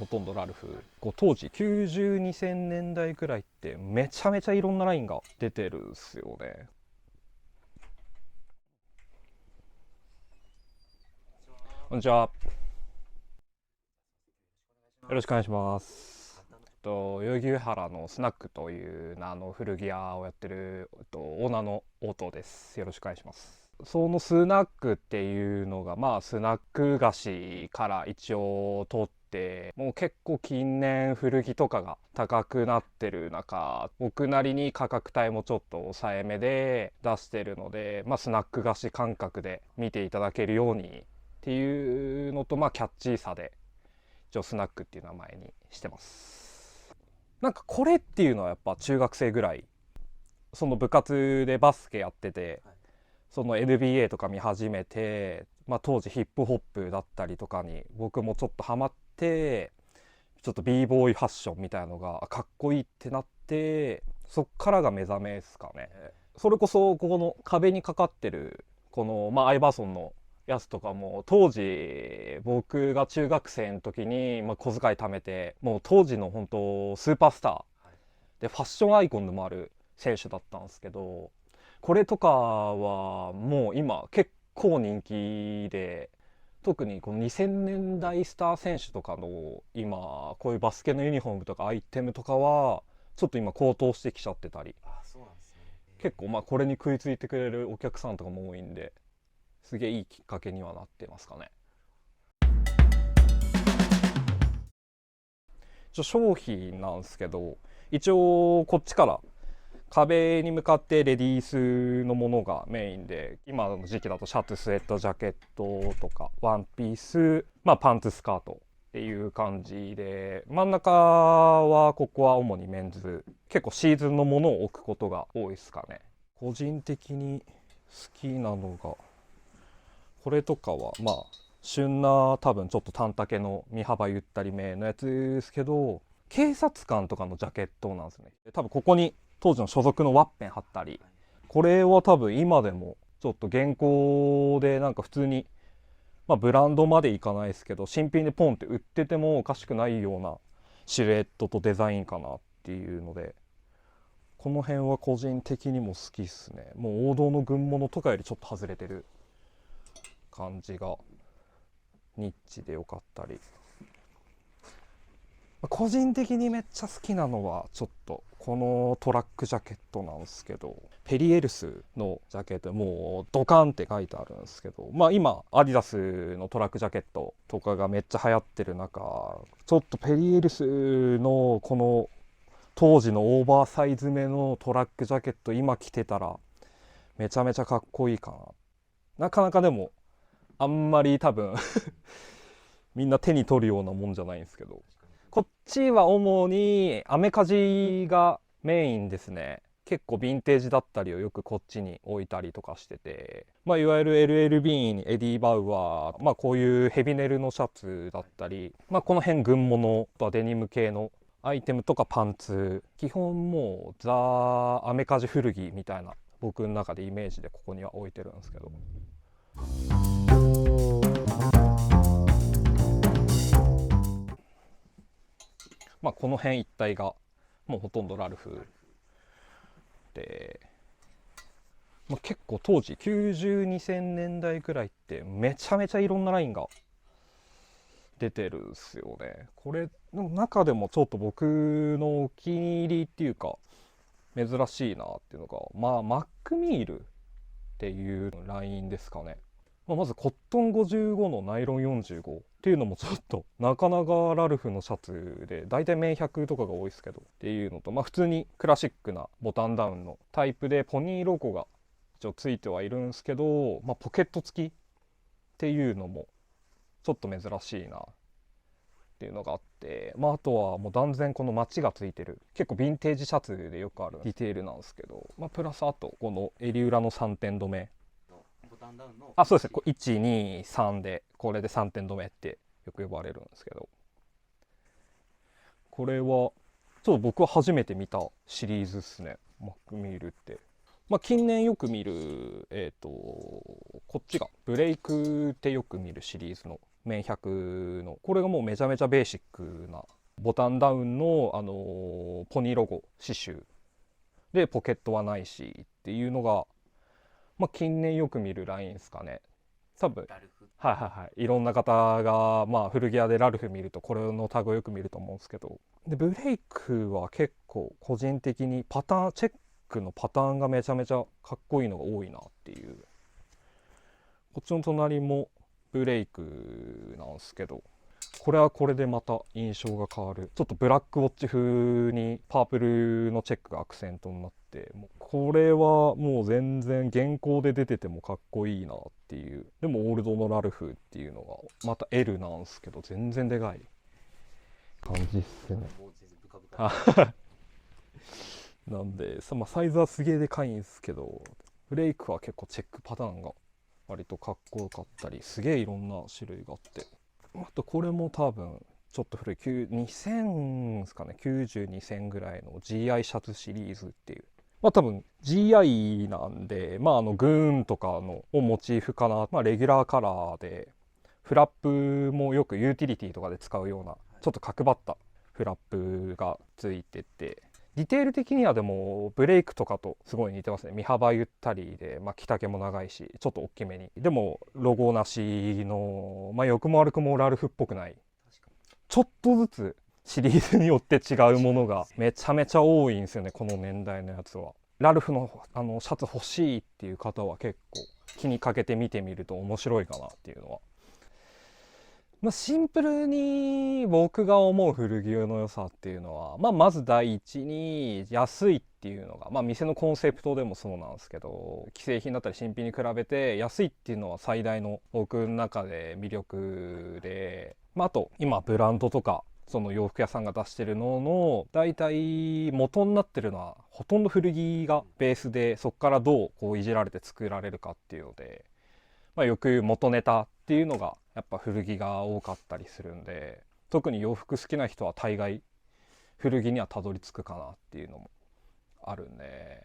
ほとんどラルフ。当時90、2000年代くらいってめちゃめちゃいろんなラインが出てるんすよね。こんにちは。よろしくお願いします。代々木上原のスナックという名の古着屋をやってる、オーナーの応答です。よろしくお願いします。そのスナックっていうのが、スナック菓子から一応取って、もう結構近年古着とかが高くなってる中、僕なりに価格帯もちょっと抑えめで出してるので、スナック菓子感覚で見ていただけるようにっていうのと、キャッチーさで一応スナックっていう名前にしてます。なんかこれっていうのはやっぱ中学生ぐらい、その部活でバスケやってて、その NBA とか見始めて、当時ヒップホップだったりとかに僕もちょっとハマって、ちょっと b ボーイファッションみたいなのがかっこいいってなって、そっからが目覚めですかね。それこそここの壁にかかってるこの、アイバーソンのやつとかも、当時僕が中学生の時に、小遣い貯めて、もう当時の本当スーパースターでファッションアイコンでもある選手だったんですけど、これとかはもう今結構人気で、特にこの2000年代スター選手とかの今こういうバスケのユニフォームとかアイテムとかはちょっと今高騰してきちゃってたり、結構これに食いついてくれるお客さんとかも多いんで、すげえいいきっかけにはなってますかね。商品なんですけど、一応こっちから壁に向かってレディースのものがメインで、今の時期だとシャツ、スウェット、ジャケットとかワンピース、パンツ、スカートっていう感じで、真ん中はここは主にメンズ、結構シーズンのものを置くことが多いですかね。個人的に好きなのがこれとかは旬な多分ちょっと短丈の身幅ゆったりめのやつですけど、警察官とかのジャケットなんですね。多分ここに当時の所属のワッペン貼ったり、これは多分今でもちょっと現行でなんか普通に、ブランドまでいかないですけど新品でポンって売っててもおかしくないようなシルエットとデザインかなっていうので、この辺は個人的にも好きっすね。もう王道の軍物とかよりちょっと外れてる感じがニッチでよかったり、個人的にめっちゃ好きなのはちょっとこのトラックジャケットなんですけど、ペリエルスのジャケット、もうドカンって書いてあるんですけど、今アディダスのトラックジャケットとかがめっちゃ流行ってる中、ちょっとペリエルスのこの当時のオーバーサイズめのトラックジャケット今着てたらめちゃめちゃかっこいいかな。なかなかでもあんまり多分みんな手に取るようなもんじゃないんですけど、こっちは主にアメカジがメインですね。結構ヴィンテージだったりをよくこっちに置いたりとかしてて、いわゆる LLB にエディ・バウアー、こういうヘビネルのシャツだったり、この辺軍物とデニム系のアイテムとかパンツ、基本もうザ・アメカジ古着みたいな僕の中でイメージでここには置いてるんですけど、この辺一帯がもうほとんどラルフで、結構当時90、2000年代くらいってめちゃめちゃいろんなラインが出てるんすよね。これの中でもちょっと僕のお気に入りっていうか珍しいなっていうのが、マックミールっていうラインですかね。まずコットン55のナイロン45っていうのもちょっとなかなかラルフのシャツで、だいたい綿100とかが多いですけどっていうのと、普通にクラシックなボタンダウンのタイプでポニーロゴが一応ついてはいるんですけど、ポケット付きっていうのもちょっと珍しいなっていうのがあって、あとはもう断然このマチがついてる結構ヴィンテージシャツでよくあるディテールなんですけど、プラスあとこの襟裏の3点止め、そうですね、123でこれで3点止めってよく呼ばれるんですけど、これはちょっと僕は初めて見たシリーズっすね、マックミールって。近年よく見るこっちがブレイクってよく見るシリーズの綿100のこれがもうめちゃめちゃベーシックなボタンダウンの、ポニーロゴ刺繍でポケットはないしっていうのが、まあ、近年よく見るラインですかね。多分はいはいはい、いろんな方が、まあ、古着屋でラルフ見るとこれのタグをよく見ると思うんですけど、でブレイクは結構個人的にパターンチェックのパターンがめちゃめちゃかっこいいのが多いなっていう。こっちの隣もブレイクなんですけど、これはこれでまた印象が変わる、ちょっとブラックウォッチ風にパープルのチェックがアクセントになって、もうこれはもう全然現行で出ててもかっこいいなっていう。でもオールドのラルフっていうのがまた L なんですけど全然でかい感じっすね。なんでまあ、サイズはすげえでかいんですけど、ブレイクは結構チェックパターンが割とかっこよかったり、すげえいろんな種類があって、あとこれも多分ちょっと古い2000ですかね、92戦ぐらいの GI シャツシリーズっていう、まあ多分 GI なんで、まあグーンとかのをモチーフかな、まあレギュラーカラーで、フラップもよくユーティリティとかで使うようなちょっと角張ったフラップがついてて、ディテール的にはでもブレイクとかとすごい似てますね。身幅ゆったりで、まあ、着丈も長いしちょっと大きめに、でもロゴなしの、まあ、良くも悪くもラルフっぽくない、ちょっとずつシリーズによって違うものがめちゃめちゃ多いんですよね、この年代のやつは。ラルフの、シャツ欲しいっていう方は結構気にかけて見てみると面白いかなっていうのは。まあ、シンプルに僕が思う古着の良さっていうのは、まあ、まず第一に安いっていうのが、まあ、店のコンセプトでもそうなんですけど、既製品だったり新品に比べて安いっていうのは最大の僕の中で魅力で、まあ、あと今ブランドとかその洋服屋さんが出してるのの大体元になってるのはほとんど古着がベースで、そこからどうこういじられて作られるかっていうので、まあ、よく言う元ネタっていうのがやっぱ古着が多かったりするんで、特に洋服好きな人は大概古着にはたどり着くかなっていうのもあるんで、